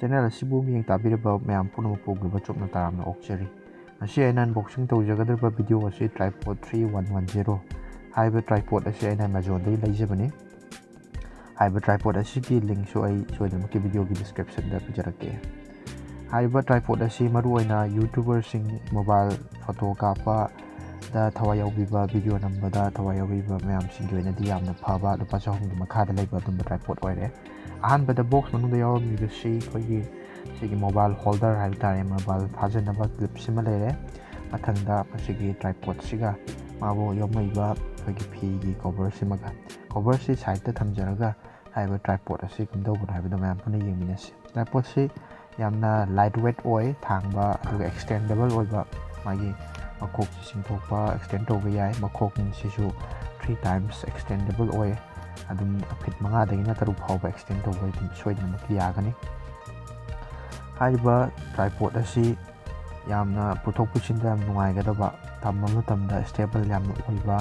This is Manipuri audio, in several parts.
ꯆꯦꯅꯦꯜ ꯑꯁꯤꯕꯨ ꯃꯤꯠꯌꯦꯡ ꯇꯥꯕꯤꯔꯤꯕ ꯃꯌꯥꯝ ꯄꯨꯝꯅꯃꯛꯄꯨ ꯆꯣꯞꯅ ꯇꯔꯥꯝꯅ ꯑꯣꯛꯆꯔꯤ꯫ ꯉꯁꯤ ꯑꯩꯅ ꯑꯟꯕꯣꯛꯁꯤꯡ ꯇꯧꯖꯒꯗꯧꯔꯤꯕ ꯚꯤꯗꯤꯑꯣ ꯑꯁꯤ ꯇ꯭ꯔꯥꯏꯄꯣꯗ 3110 ꯍꯥꯏꯔꯤꯕ ꯇ꯭ꯔꯥꯏꯄꯣꯗ ꯑꯁꯤ ꯑꯩꯅ ꯑꯦꯃꯥꯖꯣꯟꯗꯒꯤ ꯂꯩꯖꯕꯅꯤ꯫ ꯍꯥꯏꯔꯤꯕ ꯇ꯭ꯔꯥꯏꯄꯣꯗ ꯑꯁꯤꯒꯤ ꯂꯤꯡꯛꯁꯨ ꯑꯩ ꯁꯣꯏꯗꯅꯃꯛꯀꯤ ꯚꯤꯗꯤꯑꯣꯒꯤ ꯗꯤꯁꯀ꯭ꯔꯤꯞꯁꯟꯗ ꯄꯤꯖꯔꯛꯀꯦ꯫ ꯍꯥꯏꯔꯤꯕ ꯇ꯭ꯔꯥꯏꯄꯣꯗ ꯑꯁꯤ ꯃꯔꯨꯑꯣꯏꯅ ꯌꯨꯇ꯭ꯌꯨꯕꯔꯁꯤꯡ ꯃꯣꯕꯥꯏꯜ ꯐꯣꯇꯣ ꯀꯥꯞꯄꯗ ꯊꯋꯥꯏ ꯌꯥꯎꯕꯤꯕ, ꯚꯤꯗꯤꯑꯣ ꯅꯝꯕꯗ ꯊꯋꯥꯏ ꯌꯥꯎꯕꯤꯕ ꯃꯌꯥꯝꯁꯤꯡꯒꯤ ꯑꯣꯏꯅꯗꯤ ꯌꯥꯝꯅ ꯐꯕ ꯂꯨꯄꯥ 100ꯒꯤ ꯃꯈꯥꯗ ꯂꯩꯕ ꯑꯗꯨꯝꯕ ꯇ꯭ꯔꯥꯏꯄꯣꯗ ꯑꯣꯏꯔꯦ꯫ ꯑꯍꯥꯟꯕꯗ ꯕꯣꯛꯁ ꯃꯅꯨꯡꯗ ꯌꯥꯎꯔꯝꯃꯤꯕꯁꯤ ꯑꯩꯈꯣꯏꯒꯤ ꯁꯤꯒꯤ ꯃꯣꯕꯥꯏꯜ ꯍꯣꯜꯗꯔ ꯍꯥꯏꯕ ꯇꯥꯔꯦ, ꯃꯣꯕꯥꯏꯜ ꯐꯥꯖꯅꯕ ꯀ꯭ꯂꯤꯞꯁꯤꯃ ꯂꯩꯔꯦ꯫ ꯃꯊꯪꯗ ꯃꯁꯤꯒꯤ ꯇ꯭ꯔꯥꯏꯄꯣꯗꯁꯤꯒ ꯃꯥꯕꯨ ꯌꯣꯝꯃꯛꯏꯕ ꯑꯩꯈꯣꯏꯒꯤ ꯐꯤꯒꯤ ꯀꯣꯚꯔꯁꯤꯃꯒ, ꯀꯣꯚꯔꯁꯤ ꯁꯥꯏꯗꯇ ꯊꯝꯖꯔꯒ ꯍꯥꯏꯔꯤꯕ ꯇ꯭ꯔꯥꯏꯄꯣꯗ ꯑꯁꯤ ꯀꯝꯗꯧꯕꯅꯣ ꯍꯥꯏꯕꯗꯣ ꯃꯌꯥꯝ ꯄꯨꯟꯅ ꯌꯦꯡꯃꯤꯟꯅꯁꯤ꯫ ꯇ꯭ꯔꯥꯏꯄꯣꯗꯁꯤ ꯌꯥꯝꯅ ꯂꯥꯏꯠ ꯋꯦꯠ ꯑꯣꯏ, ꯊꯥꯡꯕ, ꯑꯗꯨꯒ ꯑꯦꯛꯁꯇꯦꯟꯗꯦꯕꯜ ꯑꯣꯏꯕ, ꯃꯥꯒꯤ ꯃꯈꯣꯛꯁꯤ ꯆꯤꯡꯊꯣꯛꯄ ꯑꯦꯛꯁꯇꯦꯟ ꯇꯧꯕ ꯌꯥꯏ꯫ ꯃꯈꯣꯛꯁꯤꯁꯨ 3 times ꯑꯦꯛꯁꯇꯦꯟꯗꯦꯕꯜ ꯑꯣꯏ, ꯑꯗꯨꯝ ꯐꯤꯠ 5ꯗꯒꯤꯅ 6 ꯐꯥꯎꯕ ꯑꯦꯛꯁꯇꯦꯟ ꯇꯧꯕ ꯑꯗꯨꯝ ꯁꯣꯏꯗꯅꯃꯛꯀꯤ ꯌꯥꯒꯅꯤ꯫ ꯍꯥꯏꯔꯤꯕ ꯇ꯭ꯔꯥꯏꯄꯣꯗ ꯑꯁꯤ ꯌꯥꯝꯅ ꯄꯨꯊꯣꯛ ꯄꯨꯁꯤꯟꯗ ꯌꯥꯝ ꯅꯨꯡꯉꯥꯏꯒꯗꯕ, ꯊꯝꯕ ꯃꯇꯝꯗ ꯁ꯭ꯇꯦꯕꯜ ꯌꯥꯝꯅ ꯑꯣꯏꯕ,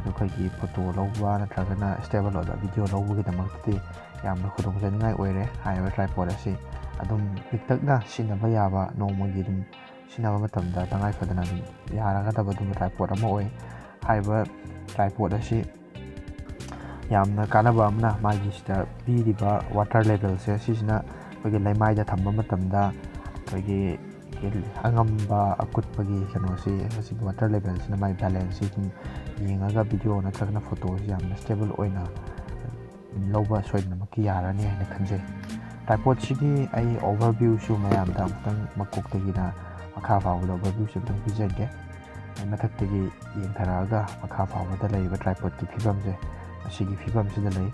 ꯑꯩꯈꯣꯏꯒꯤ ꯐꯣꯇꯣ ꯂꯧꯕ ꯅꯠꯇ꯭ꯔꯒꯅ ꯁ꯭ꯇꯦꯕꯜ ꯑꯣꯏꯕ ꯚꯤꯗꯤꯑꯣ ꯂꯧꯕꯒꯤꯗꯃꯛꯇꯗꯤ ꯌꯥꯝꯅ ꯈꯨꯗꯣꯡꯆꯥꯅꯤꯡꯉꯥꯏ ꯑꯣꯏꯔꯦ꯫ ꯍꯥꯏꯔꯤꯕ ꯇ꯭ꯔꯥꯏꯄꯣꯗ ꯑꯁꯤ ꯑꯗꯨꯝ ꯄꯤꯛꯇꯛꯅ ꯁꯤꯖꯤꯟꯅꯕ ꯌꯥꯕ, ꯅꯣꯡꯃꯒꯤ ꯑꯗꯨꯝ ꯁꯤꯖꯤꯟꯅꯕ ꯃꯇꯝꯗ ꯇꯉꯥꯏꯐꯗꯅ ꯑꯗꯨꯝ ꯌꯥꯔꯒꯗꯕ ꯑꯗꯨꯝꯕ ꯇ꯭ꯔꯥꯏꯄꯣꯗ ꯑꯃ ꯑꯣꯏ꯫ ꯍꯥꯏꯔꯤꯕ ꯇ꯭ꯔꯥꯏꯄꯣꯗ ꯑꯁꯤ ꯌꯥꯝꯅ ꯀꯥꯟꯅꯕ ꯑꯃꯅ ꯃꯥꯒꯤꯁꯤꯗ ꯄꯤꯔꯤꯕ ꯋꯥꯇꯔ ꯂꯦꯚꯦꯜꯁꯦ, ꯁꯤꯁꯤꯅ ꯑꯩꯈꯣꯏꯒꯤ ꯂꯩꯃꯥꯏꯗ ꯊꯝꯕ ꯃꯇꯝꯗ ꯑꯩꯈꯣꯏꯒꯤ ꯑꯉꯝꯕ ꯑꯀꯨꯠꯄꯒꯤ ꯀꯩꯅꯣꯁꯤ, ꯃꯁꯤꯒꯤ ꯋꯥꯇꯔ ꯂꯦꯚꯦꯜꯁꯤꯅ ꯃꯥꯒꯤ ꯕꯦꯂꯦꯟꯁꯁꯤ ꯑꯗꯨꯝ ꯌꯦꯡꯉꯒ ꯚꯤꯗꯤꯑꯣ ꯅꯠꯇ꯭ꯔꯒꯅ ꯐꯣꯇꯣꯁꯤ ꯌꯥꯝꯅ ꯁ꯭ꯇꯦꯕꯜ ꯑꯣꯏꯅ ꯂꯧꯕ ꯁꯣꯏꯗꯅꯃꯛꯀꯤ ꯌꯥꯔꯅꯤ ꯍꯥꯏꯅ ꯈꯟꯖꯩ꯫ ꯇ꯭ꯔꯥꯏꯄꯣꯗꯁꯤꯒꯤ ꯑꯩ ꯑꯣꯚꯔꯚ꯭ꯌꯨꯁꯨ ꯃꯌꯥꯝꯗ ꯑꯃꯨꯛꯇꯪ ꯃꯀꯣꯛꯇꯒꯤꯅ ꯃꯈꯥ ꯐꯥꯎꯕꯗ ꯑꯣꯚꯔꯚ꯭ꯌꯨꯁꯨ ꯑꯃꯨꯛꯇꯪ ꯄꯤꯖꯒꯦ꯫ ꯑꯩ ꯃꯊꯛꯇꯒꯤ ꯌꯦꯡꯊꯔꯛꯑꯒ ꯃꯈꯥ ꯐꯥꯎꯕꯗ ꯂꯩꯔꯤꯕ ꯇ꯭ꯔꯥꯏꯄꯣꯗꯀꯤ ꯐꯤꯕꯝꯁꯦ ꯑꯁꯤꯒꯤ ꯐꯤꯕꯝꯁꯤꯗ ꯂꯩ꯫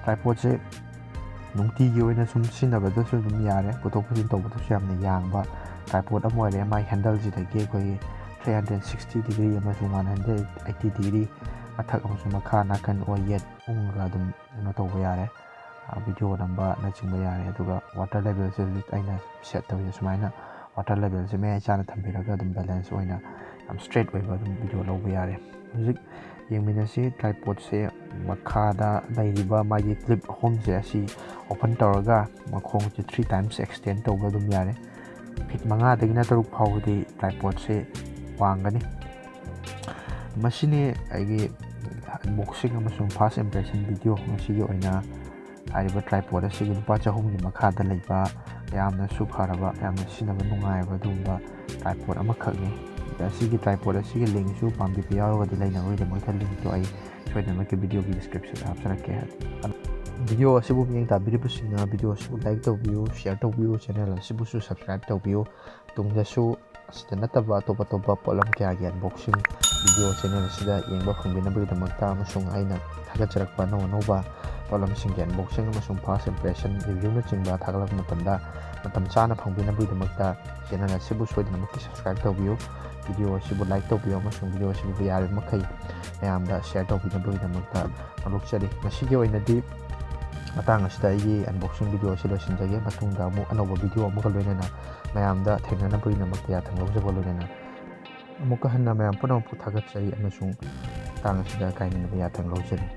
ꯇ꯭ꯔꯥꯏꯄꯣꯗꯁꯦ ꯅꯨꯡꯇꯤꯒꯤ ꯑꯣꯏꯅ ꯁꯨꯝ ꯁꯤꯖꯤꯟꯅꯕꯗꯁꯨ ꯑꯗꯨꯝ ꯌꯥꯔꯦ, ꯄꯨꯊꯣꯛ ꯄꯨꯁꯤꯟ ꯇꯧꯕꯗꯁꯨ ꯌꯥꯝꯅ ꯌꯥꯡꯕ ꯇ꯭ꯔꯥꯏꯄꯣꯗ ꯑꯃ ꯑꯣꯏꯔꯦ꯫ ꯃꯥꯒꯤ ꯍꯦꯟꯗꯜꯁꯤꯗꯒꯤ ꯑꯩꯈꯣꯏꯒꯤ 360 ꯗꯤꯒ꯭ꯔꯤ ꯑꯃꯁꯨꯡ 180 ꯗꯤꯒ꯭ꯔꯤ ꯃꯊꯛ ꯑꯃꯁꯨꯡ ꯃꯈꯥ, ꯅꯥꯀꯟ ꯑꯣꯏ ꯌꯦꯠ ꯎꯡꯉꯒ ꯑꯗꯨꯝ ꯀꯩꯅꯣ ꯇꯧꯕ ꯌꯥꯔꯦ, ꯚꯤꯗꯤꯑꯣ ꯅꯝꯕꯅꯆꯤꯡꯕ ꯌꯥꯔꯦ꯫ ꯑꯗꯨꯒ ꯋꯥꯇꯔ ꯂꯦꯚꯦꯜꯁꯦ ꯍꯧꯖꯤꯛ ꯑꯩꯅ ꯁꯦꯠ ꯇꯧꯔꯤꯁꯦ ꯁꯨꯃꯥꯏꯅ ꯋꯥꯇꯔ ꯂꯦꯚꯦꯜꯁꯦ ꯃꯌꯥꯏ ꯆꯥꯅ ꯊꯝꯕꯤꯔꯒ ꯑꯗꯨꯝ ꯕꯦꯂꯦꯟꯁ ꯑꯣꯏꯅ ꯌꯥꯝ ꯁ꯭ꯇ꯭ꯔꯦꯠ ꯑꯣꯏꯕ ꯑꯗꯨꯝ ꯚꯤꯗꯤꯑꯣ ꯂꯧꯕ ꯌꯥꯔꯦ꯫ ꯍꯧꯖꯤꯛ ꯌꯦꯡꯃꯤꯟꯅꯁꯤ ꯇ꯭ꯔꯥꯏꯄꯣꯗꯁꯦ ꯃꯈꯥꯗ ꯂꯩꯔꯤꯕ ꯃꯥꯒꯤ ꯀ꯭ꯂꯤꯞ ꯑꯍꯨꯝꯁꯦ ꯑꯁꯤ ꯑꯣꯄꯟ ꯇꯧꯔꯒ ꯃꯈꯣꯡꯁꯦ 3 times ꯑꯦꯛꯁꯇꯦꯟ ꯇꯧꯕ ꯑꯗꯨꯝꯌꯥꯔꯦ꯫ ꯐꯤꯠ 5ꯗꯒꯤꯅ 6 ꯐꯥꯎꯕꯗꯤ ꯇ꯭ꯔꯥꯏꯄꯣꯗꯁꯦ ꯋꯥꯡꯒꯅꯤ꯫ ꯃꯁꯤꯅꯤ ꯑꯩꯒꯤ ꯑꯟꯕꯣꯛꯁꯤꯡ ꯑꯃꯁꯨꯡ ꯐꯥꯔꯁ ꯏꯝꯄ꯭ꯔꯦꯁꯟ ꯚꯤꯗꯤꯑꯣ ꯉꯁꯤꯒꯤ ꯑꯣꯏꯅ ꯍꯥꯏꯔꯤꯕ ꯇ꯭ꯔꯥꯏꯄꯣꯗ ꯑꯁꯤꯒꯤ ꯂꯨꯄꯥ 100ꯒꯤ ꯃꯈꯥꯗ ꯂꯩꯕ, ꯌꯥꯝꯅꯁꯨ ꯐꯔꯕ, ꯌꯥꯝꯅ ꯁꯤꯖꯤꯟꯅꯕ ꯅꯨꯡꯉꯥꯏꯕ ꯑꯗꯨꯒꯨꯝꯕ ꯇ꯭ꯔꯥꯏꯄꯣꯗ ꯑꯃꯈꯛꯅꯤ꯫ ꯑꯁꯤꯒꯤ ꯇ꯭ꯔꯥꯏꯄꯣꯗ ꯑꯁꯤꯒꯤ ꯂꯤꯡꯛꯁꯨ ꯄꯥꯝꯕꯤꯕ ꯌꯥꯎꯔꯒꯗꯤ ꯂꯩꯅꯕꯒꯤꯗꯃꯛꯇ ꯂꯤꯡꯛꯇꯣ ꯑꯩ ꯁꯣꯏꯗꯅꯃꯛꯀꯤ ꯚꯤꯗꯤꯑꯣꯒꯤ ꯗꯤꯁꯀ꯭ꯔꯤꯞꯁꯟꯗ ꯍꯥꯞꯆꯔꯛꯀꯦ꯫ ꯚꯤꯗꯤꯑꯣ ꯑꯁꯤꯕꯨ ꯃꯤꯠꯌꯦꯡ ꯇꯥꯕꯤꯔꯤꯕꯁꯤꯡꯅ ꯚꯤꯗꯤꯑꯣ ꯑꯁꯤꯕꯨ ꯂꯥꯏꯛ ꯇꯧꯕꯤꯌꯨ, ꯁꯤꯌꯔ ꯇꯧꯕꯤꯌꯨ, ꯆꯦꯅꯦꯜ ꯑꯁꯤꯕꯨꯁꯨ ꯁꯕꯁꯀ꯭ꯔꯥꯏꯕ ꯇꯧꯕꯤꯌꯨ꯫ ꯇꯨꯡꯗꯁꯨ ꯑꯁꯤꯗ ꯅꯠꯇꯕ ꯑꯇꯣꯞ ꯑꯇꯣꯞꯄ ꯄꯣꯠꯂꯝ ꯀꯌꯥꯒꯤ ꯑꯟꯕꯣꯛꯁꯤꯡ ꯚꯤꯗꯤꯑꯣ ꯆꯦꯅꯦꯜ ꯑꯁꯤꯗ ꯌꯦꯡꯕ ꯐꯪꯕꯤꯅꯕꯒꯤꯗꯃꯛꯇ, ꯑꯃꯁꯨꯡ ꯑꯩꯅ ꯊꯥꯒꯠꯆꯔꯛꯄ ꯑꯅꯧ ꯑꯅꯧꯕ ꯄꯣꯠꯂꯝꯁꯤꯡꯒꯤ ꯑꯟꯕꯣꯛꯁꯤꯡ ꯑꯃꯁꯨꯡ ꯐꯥꯔꯁ ꯏꯝꯄ꯭ꯔꯦꯁꯟ ꯔꯤꯚ꯭ꯌꯨꯅꯆꯤꯡꯕ ꯊꯥꯒꯠꯂꯛꯄ ꯃꯇꯝꯗ ꯃꯇꯝ ꯆꯥꯅ ꯐꯪꯕꯤꯅꯕꯒꯤꯗꯃꯛꯇ ꯆꯦꯅꯦꯜ ꯑꯁꯤꯕꯨ ꯁꯣꯏꯗꯅꯃꯛꯀꯤ ꯁꯕꯁꯀ꯭ꯔꯥꯏꯕ ꯇꯧꯕꯤꯌꯨ, ꯚꯤꯗꯤꯑꯣ ꯑꯁꯤꯕꯨ ꯂꯥꯏꯛ ꯇꯧꯕꯤꯌꯨ, ꯑꯃꯁꯨꯡ ꯚꯤꯗꯤꯑꯣ ꯑꯁꯤꯕꯨ ꯌꯥꯔꯤꯕꯃꯈꯩ ꯃꯌꯥꯝꯗ ꯁꯤꯌꯔ ꯇꯧꯕꯤꯅꯕꯒꯤꯗꯃꯛꯇ ꯍꯧꯗꯣꯛꯆꯔꯤ꯫ ꯉꯁꯤꯒꯤ ꯑꯣꯏꯅꯗꯤ ꯃꯇꯥꯡ ꯑꯁꯤꯗ ꯑꯩꯒꯤ ꯑꯟꯕꯣꯛꯁꯤꯡ ꯚꯤꯗꯤꯑꯣ ꯑꯁꯤ ꯂꯣꯏꯁꯤꯟꯖꯒꯦ꯫ ꯃꯇꯨꯡꯗ ꯑꯃꯨꯛ ꯑꯅꯧꯕ ꯚꯤꯗꯤꯑꯣ ꯑꯃꯒ ꯂꯣꯏꯅꯅ ꯃꯌꯥꯝꯗ ꯊꯦꯡꯅꯅꯕꯒꯤꯗꯃꯛꯇ ꯌꯥꯊꯪ ꯂꯧꯖꯕ ꯂꯣꯏꯅꯅ ꯑꯃꯨꯛꯀ ꯍꯟꯅ ꯃꯌꯥꯝ ꯄꯨꯝꯅꯃꯛꯄꯨ ꯊꯥꯒꯠꯆꯔꯤ ꯑꯃꯁꯨꯡ ꯃꯇꯥꯡ ꯑꯁꯤꯗ ꯀꯥꯏꯅꯅꯕ ꯌꯥꯊꯪ ꯂꯧꯖꯔꯤ꯫